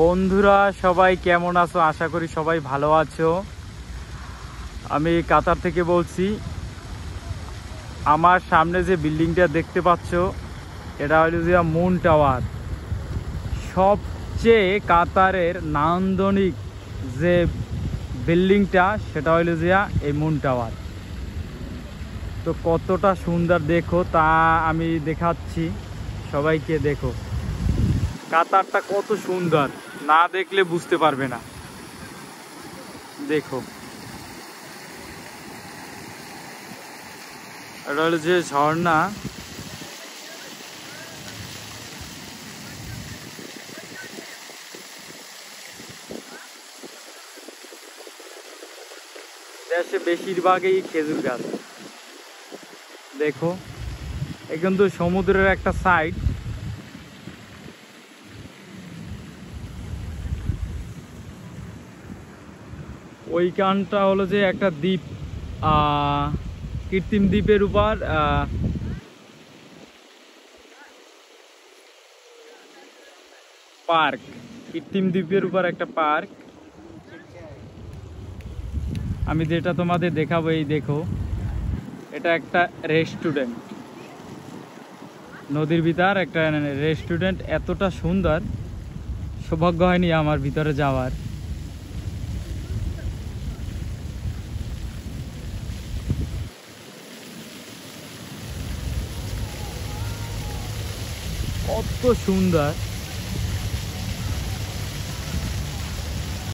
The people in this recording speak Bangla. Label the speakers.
Speaker 1: বন্ধুরা সবাই কেমন আছো? আশা করি সবাই ভালো আছো। আমি কাতার থেকে বলছি। আমার সামনে যে বিল্ডিংটা দেখতে পাচ্ছ এটা হলো যে মুন টাওয়ার। সবচেয়ে কাতারের নান্দনিক যে বিল্ডিংটা সেটা হলো যে এই মুন টাওয়ার। তো কতটা সুন্দর দেখো তা আমি দেখাচ্ছি সবাইকে। দেখো কাতারটা কত সুন্দর, না দেখলে বুঝতে পারবে না। দেখো এটা হলো যে ঝর্ণা। দেশে বেশিরভাগই খেজুর গাছ। দেখো এ কিন্তু সমুদ্রের একটা সাইড। ওইখানটা হলো যে একটা দ্বীপ, কৃত্রিম দ্বীপের উপর পার্ক, কৃত্রিম দ্বীপের উপর একটা পার্ক। আমি যেটা তোমাদের দেখাবো, এই দেখো এটা একটা রেস্টুরেন্ট, নদীর ভিতর একটা রেস্টুরেন্ট। এতটা সুন্দর, সৌভাগ্য হয়নি আমার ভিতরে যাওয়ার। কত সুন্দর।